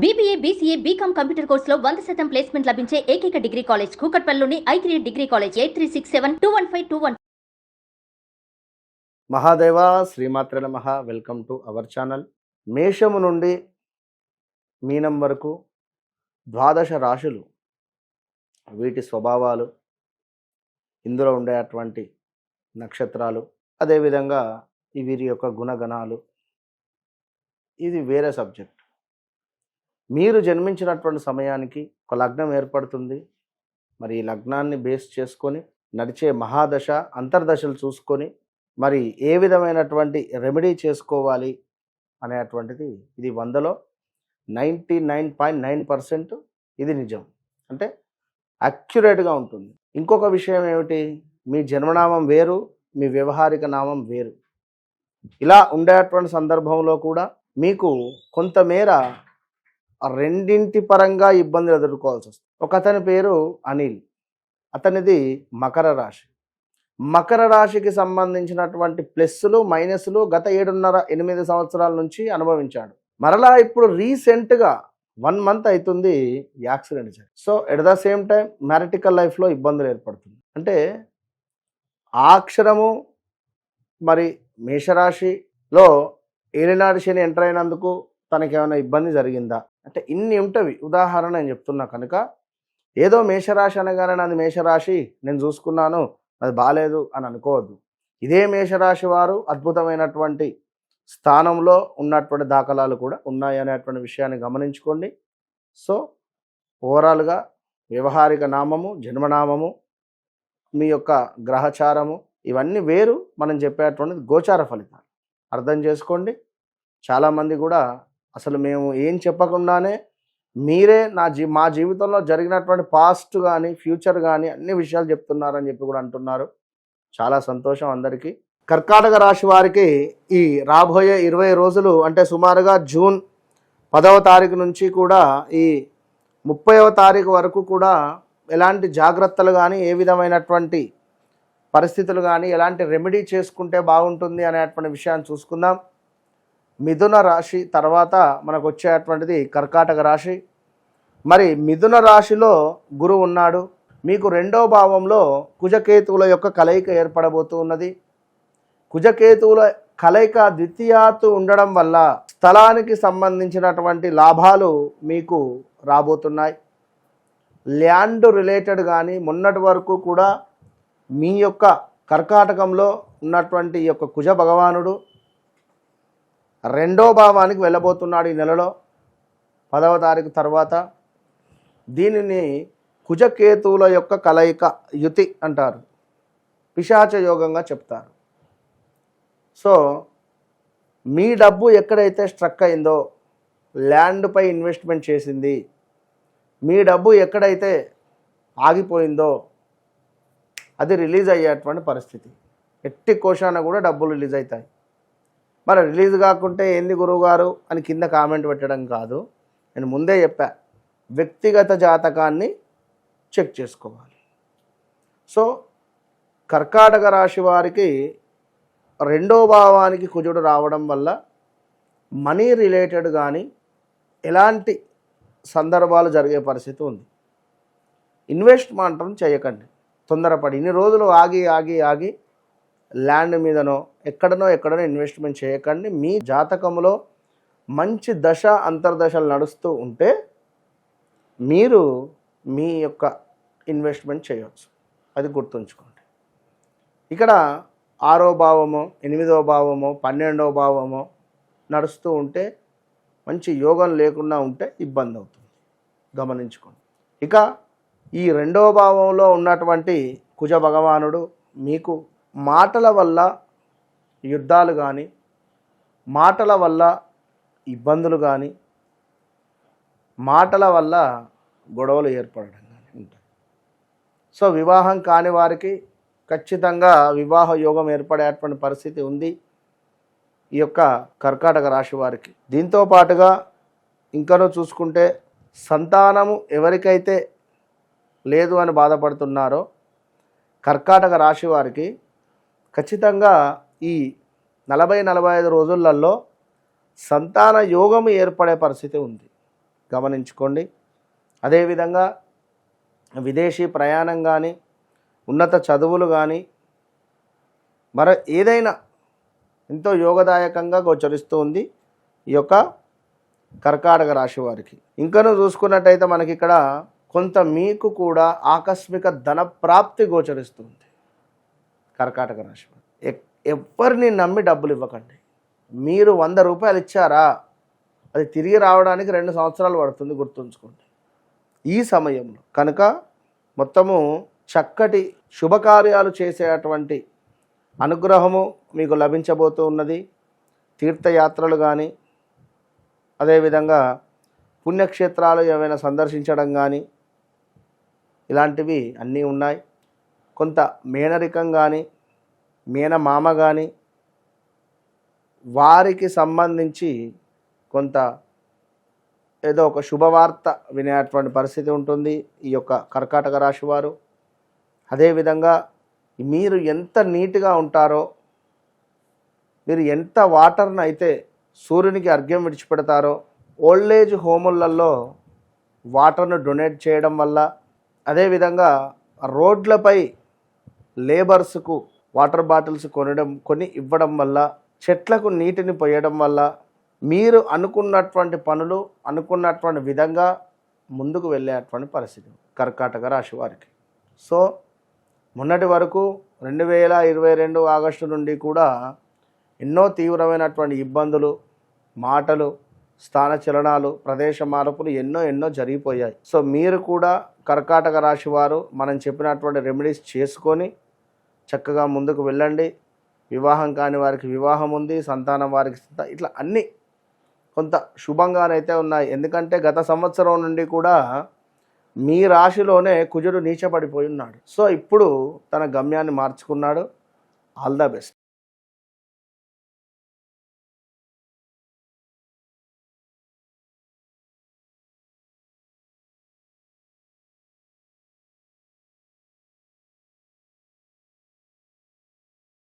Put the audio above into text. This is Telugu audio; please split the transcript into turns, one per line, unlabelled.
BBA, BCA, BCom కంప్యూటర్ కోర్సులో 100% ప్లేస్మెంట్ లభించే ఏకైక డిగ్రీ కాలేజ్ కూకట్పల్లిలోని i3 డిగ్రీ కాలేజ్ 8367215215.
మహాదేవ శ్రీమాత్ర నమః. Welcome to our channel. మేషము నుండి మీనం వరకు ద్వాదశ రాశులు, వీటి స్వభావాలు, ఇందులో ఉండేటువంటి నక్షత్రాలు, అదేవిధంగా వీరి యొక్క గుణగణాలు, ఇది వేరే సబ్జెక్ట్. మీరు జన్మించినటువంటి సమయానికి ఒక లగ్నం ఏర్పడుతుంది. మరి ఈ లగ్నాన్ని బేస్ చేసుకొని నడిచే మహాదశ అంతర్దశలు చూసుకొని మరి ఏ విధమైనటువంటి రెమెడీ చేసుకోవాలి అనేటువంటిది ఇది 100లో 99.9% ఇది నిజం, అంటే అక్యురేట్గా ఉంటుంది. ఇంకొక విషయం ఏమిటి, మీ జన్మనామం వేరు, మీ వ్యవహారిక నామం వేరు. ఇలా ఉండేటువంటి సందర్భంలో కూడా మీకు కొంతమేర రెండింటి పరంగా ఇబ్బందులు ఎదుర్కోవాల్సి వస్తుంది. ఒక అతని పేరు అనిల్, అతనిది మకర రాశి. మకర రాశికి సంబంధించినటువంటి ప్లస్సులు మైనస్లు గత 7.5-8 సంవత్సరాల నుంచి అనుభవించాడు. మరలా ఇప్పుడు రీసెంట్గా 1 మంత్ అవుతుంది యాక్సిడెంట్ జరిగి. So at the same time marital లైఫ్లో ఇబ్బందులు ఏర్పడుతుంది. అంటే ఆ అక్షరము మరి మేషరాశిలో ఏలినాడు శని ఎంటర్ అయినందుకు తనకి ఏమైనా ఇబ్బంది జరిగిందా అంటే ఇన్ని ఉంటవి. ఉదాహరణ నేను చెప్తున్నా కనుక, ఏదో మేషరాశి అనగానే నాది మేషరాశి, నేను చూసుకున్నాను, అది బాగాలేదు అని అనుకోవద్దు. ఇదే మేషరాశి వారు అద్భుతమైనటువంటి స్థానంలో ఉన్నటువంటి దాఖలాలు కూడా ఉన్నాయి అనేటువంటి విషయాన్ని గమనించుకోండి. సో ఓవరాల్గా వ్యవహారిక నామము, జన్మనామము, మీ యొక్క గ్రహచారము ఇవన్నీ వేరు. మనం చెప్పేటువంటిది గోచార ఫలితాలు అర్థం చేసుకోండి. చాలామంది కూడా అసలు మేము ఏం చెప్పకుండానే మీరే మా జీవితంలో జరిగినటువంటి పాస్ట్ కానీ ఫ్యూచర్ కానీ అన్ని విషయాలు చెప్తున్నారని చెప్పి కూడా అంటున్నారు. చాలా సంతోషం అందరికీ. కర్కాటక రాశి వారికి ఈ రాబోయే 20 రోజులు, అంటే సుమారుగా జూన్ 10వ తారీఖు నుంచి కూడా ఈ 30వ తారీఖు వరకు కూడా ఎలాంటి జాగ్రత్తలు కానీ, ఏ విధమైనటువంటి పరిస్థితులు కానీ, ఎలాంటి రెమెడీ చేసుకుంటే బాగుంటుంది అనేటువంటి విషయాన్ని చూసుకుందాం. మిథున రాశి తర్వాత మనకు వచ్చేటువంటిది కర్కాటక రాశి. మరి మిథున రాశిలో గురువు ఉన్నాడు. మీకు 2వ భావంలో కుజకేతువుల యొక్క కలయిక ఏర్పడబోతూ ఉన్నది. కుజకేతువుల కలయిక ద్వితీయాత్తు ఉండడం వల్ల స్థలానికి సంబంధించినటువంటి లాభాలు మీకు రాబోతున్నాయి. ల్యాండ్ రిలేటెడ్ కానీ, మొన్నటి వరకు కూడా మీ యొక్క కర్కాటకంలో ఉన్నటువంటి ఈ యొక్క కుజ భగవానుడు 2వ భావానికి వెళ్ళబోతున్నాడు ఈ నెలలో 10వ తారీఖు తర్వాత. దీనిని కుజకేతువుల యొక్క కలయిక యుతి అంటారు, పిశాచ యోగంగా చెప్తారు. సో మీ డబ్బు ఎక్కడైతే స్ట్రక్ అయిందో, ల్యాండ్పై ఇన్వెస్ట్మెంట్ చేసింది, మీ డబ్బు ఎక్కడైతే ఆగిపోయిందో అది రిలీజ్ అయ్యేటువంటి పరిస్థితి. ఎట్టి కోశాన కూడా డబ్బులు రిలీజ్ అవుతాయి. మరి రిలీజ్ కాకుంటే ఏంది గురువుగారు అని కింద కామెంట్ పెట్టడం కాదు. నేను ముందే చెప్పా, వ్యక్తిగత జాతకాన్ని చెక్ చేసుకోవాలి. సో కర్కాటక రాశి వారికి 2వ భావానికి కుజుడు రావడం వల్ల మనీ రిలేటెడ్ కానీ ఎలాంటి సందర్భాలు జరిగే పరిస్థితి ఉంది. ఇన్వెస్ట్ మాత్రం చేయకండి తొందరపడి. ఇన్ని రోజులు ఆగి ల్యాండ్ మీదనో ఎక్కడనో ఇన్వెస్ట్మెంట్ చేయకండి. మీ జాతకంలో మంచి దశ అంతర్దశలు నడుస్తూ ఉంటే మీరు మీ యొక్క ఇన్వెస్ట్మెంట్ చేయవచ్చు, అది గుర్తుంచుకోండి. ఇక్కడ 6వ భావమో 8వ భావమో 12వ భావమో నడుస్తూ ఉంటే, మంచి యోగం లేకుండా ఉంటే ఇబ్బంది అవుతుంది, గమనించుకోండి. ఇక ఈ 2వ భావంలో ఉన్నటువంటి కుజ భగవానుడు మీకు మాటల వల్ల యుద్ధాలు కానీ, మాటల వల్ల ఇబ్బందులు కానీ, మాటల వల్ల గొడవలు ఏర్పడడం కానీ ఉంటాయి. సో వివాహం కాని వారికి ఖచ్చితంగా వివాహ యోగం ఏర్పడేటువంటి పరిస్థితి ఉంది ఈ యొక్క కర్కాటక రాశి వారికి. దీంతో పాటుగా ఇంకనూ చూసుకుంటే, సంతానము ఎవరికైతే లేదు అని బాధపడుతున్నారో కర్కాటక రాశి వారికి ఖచ్చితంగా ఈ 40-45 రోజులలో సంతాన యోగం ఏర్పడే పరిస్థితి ఉంది. గమనించుకోండి. అదేవిధంగా విదేశీ ప్రయాణం కానీ, ఉన్నత చదువులు కానీ, ఏదైనా ఎంతో యోగదాయకంగా గోచరిస్తూ ఉంది ఈ యొక్క కర్కాటక రాశి వారికి. ఇంకనూ చూసుకున్నట్టయితే మనకి ఇక్కడ కొంత మీకు కూడా ఆకస్మిక ధన ప్రాప్తి గోచరిస్తుంది. కర్కాటక రాశి వారు ఎవరిని నమ్మి డబ్బులు ఇవ్వకండి. మీరు 100 రూపాయలు ఇచ్చారా, అది తిరిగి రావడానికి 2 సంవత్సరాలు పడుతుంది, గుర్తుంచుకోండి ఈ సమయంలో. కనుక మొత్తము చక్కటి శుభకార్యాలు చేసేటువంటి అనుగ్రహము మీకు లభించబోతూ ఉన్నది. తీర్థయాత్రలు కానీ, అదేవిధంగా పుణ్యక్షేత్రాలు ఏమైనా సందర్శించడం కానీ, ఇలాంటివి అన్నీ ఉన్నాయి. కొంత మేనరికం కానీ, మేనమామ కానీ, వారికి సంబంధించి కొంత ఏదో ఒక శుభవార్త వినేటువంటి పరిస్థితి ఉంటుంది ఈ యొక్క కర్కాటక రాశి వారు. అదేవిధంగా మీరు ఎంత నీట్గా ఉంటారో, మీరు ఎంత వాటర్ను అయితే సూర్యునికి అర్ఘ్యం విడిచిపెడతారో, ఓల్డేజ్ హోములలో వాటర్ను డొనేట్ చేయడం వల్ల, అదేవిధంగా రోడ్లపై లేబర్స్కు వాటర్ బాటిల్స్ కొని ఇవ్వడం వల్ల, చెట్లకు నీటిని పోయడం వల్ల మీరు అనుకున్నటువంటి పనులు అనుకున్నటువంటి విధంగా ముందుకు వెళ్ళేటువంటి పరిస్థితి కర్కాటక రాశి వారికి. సో మొన్నటి వరకు 2022 ఆగస్టు నుండి కూడా ఎన్నో తీవ్రమైనటువంటి ఇబ్బందులు, మాటలు, స్థానచలనాలు, ప్రదేశ మార్పులు ఎన్నో జరిగిపోయాయి. సో మీరు కూడా కర్కాటక రాశి వారు మనం చెప్పినటువంటి రెమెడీస్ చేసుకొని చక్కగా ముందుకు వెళ్ళండి. వివాహం కాని వారికి వివాహం ఉంది, సంతానం వారికి ఇట్లా అన్నీ కొంత శుభంగానైతే ఉన్నాయి. ఎందుకంటే గత సంవత్సరం నుండి కూడా మీ రాశిలోనే కుజుడు నీచపడిపోయి ఉన్నాడు. సో ఇప్పుడు తన గమ్యాన్ని మార్చుకున్నాడు. All the best.